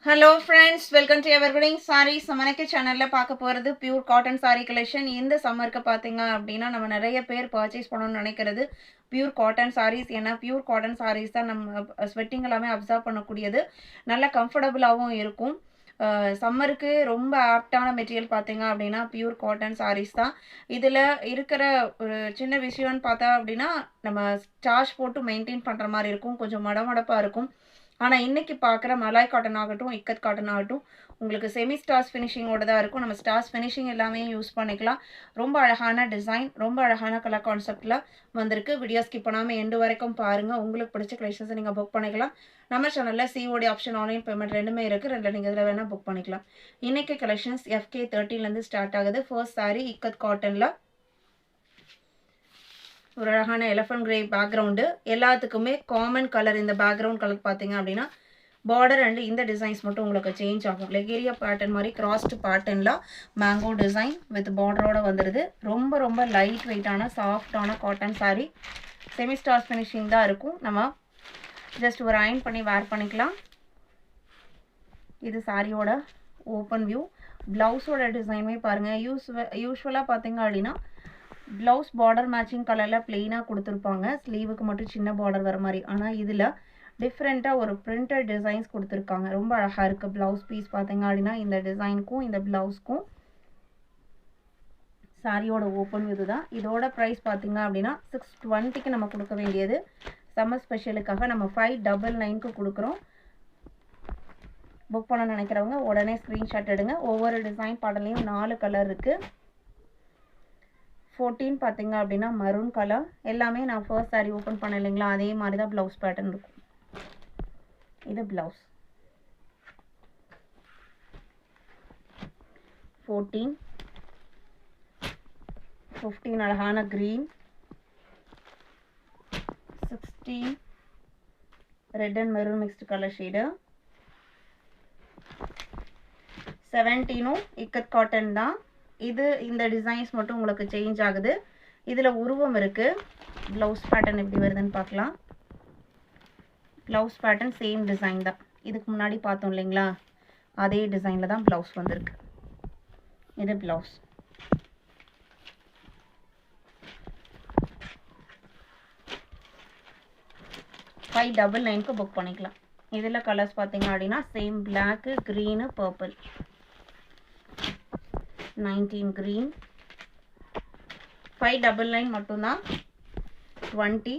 Hello friends, welcome to Evergreen Sarees. நமக்கு சேனலில் பார்க்க போகிறது பியூர் காட்டன் சாரீ கலெக்ஷன். இந்த சம்மருக்கு பார்த்தீங்க அப்படின்னா நம்ம நிறைய பேர் பர்ச்சேஸ் பண்ணணும்னு நினைக்கிறது பியூர் காட்டன் சாரீஸ். ஏன்னா பியூர் காட்டன் சாரீஸ் தான் நம்ம ஸ்வெட்டிங் எல்லாமே அப்சர்வ் பண்ணக்கூடியது, நல்ல கம்ஃபர்டபுளாகவும் இருக்கும். சம்மருக்கு ரொம்ப ஆப்டான மெட்டீரியல் பார்த்தீங்க அப்படின்னா பியூர் காட்டன் சாரீஸ் தான். இதில் இருக்கிற ஒரு சின்ன விஷயம்னு பார்த்தா அப்படின்னா நம்ம சார்ஜ் போட்டு மெயின்டைன் பண்ணுற மாதிரி இருக்கும், கொஞ்சம் மடமடப்பாக இருக்கும். ஆனால் இன்றைக்கி பார்க்குற மலாய் காட்டன் ஆகட்டும், இக்கத் காட்டன் ஆகட்டும், உங்களுக்கு செமி ஸ்டார்ஸ் ஃபினிஷிங்கோடு தான் இருக்கும். நம்ம ஸ்டார்ஸ் ஃபினிஷிங் எல்லாமே யூஸ் பண்ணிக்கலாம். ரொம்ப அழகான டிசைன், ரொம்ப அழகான கலர் கான்செப்டில் வந்திருக்கு. வீடியோ ஸ்கிப் பண்ணாமல் எண்டு வரைக்கும் பாருங்கள். உங்களுக்கு பிடிச்ச கலெக்ஷன்ஸை நீங்கள் புக் பண்ணிக்கலாம். நம்ம சேனலில் சிஓடி ஆப்ஷன், ஆன்லைன் பேமெண்ட் ரெண்டுமே இருக்குது. ரெண்டில் நீங்கள் இதில் வேணால் புக் பண்ணிக்கலாம். இன்றைக்கி கலெக்ஷன்ஸ் FK 13லேருந்து ஸ்டார்ட் ஆகுது. ஃபர்ஸ்ட் சாரீ இக்கத் காட்டனில் ஒரு அழகான எலஃபண்ட் கிரே பேக்ரவுண்டு, எல்லாத்துக்குமே காமன் கலர். இந்த பேக்ரவுண்ட் கலர் பார்த்தீங்க அப்படின்னா பார்டர் அண்ட் இந்த டிசைன்ஸ் மட்டும் உங்களுக்கு சேஞ்ச் ஆகும். லெகேரியா பேட்டர்ன் மாதிரி கிராஸ்டு பேட்டர்னில் மேங்கோ டிசைன் வித் பார்டரோடு வந்துடுது. ரொம்ப ரொம்ப லைட் வெயிட்டான சாஃப்டான cotton sari. Semi stars finishing தான் இருக்கும். நம்ம ஜஸ்ட் ஒரு அயன் பண்ணி வேர் பண்ணிக்கலாம். இது சாரியோட ஓப்பன் வியூ. ப்ளவுஸோட டிசைனுமே பாருங்கள். யூஸ்வலாக பார்த்தீங்க அப்படின்னா ப்ளவுஸ் பார்டர் மேட்சிங் கலரில் ப்ளெயினாக கொடுத்துருப்பாங்க, ஸ்லீவுக்கு மட்டும் சின்ன பார்டர் வர மாதிரி. ஆனால் இதில் டிஃப்ரெண்ட்டாக ஒரு பிரிண்டட் டிசைன்ஸ் கொடுத்துருக்காங்க. ரொம்ப அழகாக இருக்குது. ப்ளவுஸ் பீஸ் பார்த்தீங்க அப்படின்னா இந்த டிசைனுக்கும் இந்த ப்ளவுஸ்க்கும் சாரியோட ஓப்பன் இது தான். இதோட ப்ரைஸ் பார்த்தீங்க அப்படின்னா 620க்கு நம்ம கொடுக்க வேண்டியது. சம்மர் ஸ்பெஷலுக்காக நம்ம 599க்கு கொடுக்குறோம். புக் பண்ண நினைக்கிறவங்க உடனே ஸ்க்ரீன்ஷாட் எடுங்க. ஒவ்வொரு டிசைன் பாடலையும் 4 கலர் இருக்குது. 14 பார்த்தீங்க அப்படின்னா மரூன் கலர். எல்லாமே நான் ஃபர்ஸ்ட் சாரீ ஓப்பன் பண்ண இல்லைங்களா, அதே மாதிரி தான் ப்ளவுஸ் பேட்டர்ன் இருக்கும். இது ப்ளவுஸ். 14 15 அழகான green. 16 red and maroon mixed colour shade. 17ம் இக்கத் காட்டன் தான். இது இந்த டிசைன்ஸ் மட்டும் உங்களுக்கு சேஞ்ச் ஆகுது. இதில் உருவம் இருக்குது. ப்ளவுஸ் பேட்டர்ன் எப்படி வருதுன்னு பார்க்கலாம். ப்ளவுஸ் பேட்டர்ன் சேம் டிசைன் தான். இதுக்கு முன்னாடி பார்த்தோம் இல்லைங்களா, அதே டிசைனில் தான் ப்ளவுஸ் வந்திருக்கு. இது ப்ளவுஸ். $599க்கு புக் பண்ணிக்கலாம். இதில் கலர்ஸ் பார்த்தீங்க அப்படின்னா same black, green, purple. 19 green. 599 மட்டும்தான். 20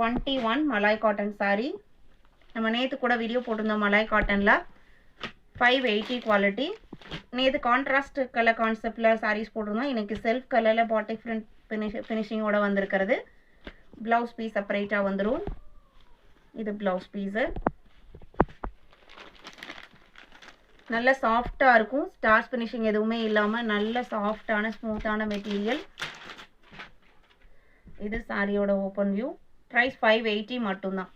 21 மலாய் காட்டன் சாரீ. நம்ம நேற்று கூட வீடியோ போட்டிருந்தோம் மலாய் காட்டனில். 580 குவாலிட்டி. நேற்று கான்ட்ராஸ்ட் கலர் கான்செப்டில் சாரீஸ் போட்டிருந்தோம். இன்றைக்கி செல்ஃப் கலரில் பாட்டிக் ஃபினிஷிங்கோடு வந்திருக்கிறது. ப்ளவுஸ் பீஸ் செப்பரேட்டாக வந்துடும். இது ப்ளவுஸ் பீஸு. நல்ல சாஃப்டாக இருக்கும். ஸ்டார்ஸ் ஃபினிஷிங் எதுவுமே இல்லாமல் நல்ல சாஃப்டான ஸ்மூத்தான மெட்டீரியல். இது சாரியோட ஓப்பன் வியூ. ப்ரைஸ் 580 மட்டும்தான்.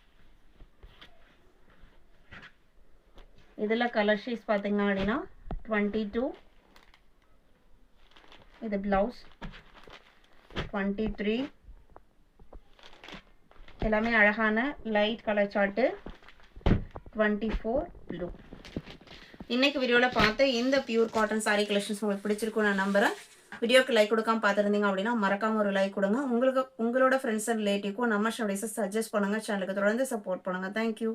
இதில் கலர் ஷீட்ஸ் பார்த்தீங்க அப்படின்னா 22. இது ப்ளவுஸ். 23 எல்லாமே அழகான லைட் கலர் சார்ட்டு. 24 ப்ளூ. இன்றைக்கி வீடியோவில் பார்த்து இந்த பியூர் காட்டன் சாரீ கலெக்ஷன்ஸ் உங்களுக்கு பிடிச்சிருக்கும் நான் நம்புகிறேன். வீடியோக்கு லைக் கொடுக்காம பார்த்துருந்தீங்க அப்படின்னா மறக்காமல் ஒரு லைக் கொடுங்க. உங்களோட ஃப்ரெண்ட்ஸ் அண்ட் ரிலேட்டிவ்க்கும் நம்ம ஷோடேஸை சஜஸ்ட் பண்ணுங்கள். சேனலுக்கு தொடர்ந்து சப்போர்ட் பண்ணுங்கள். தேங்க்யூ.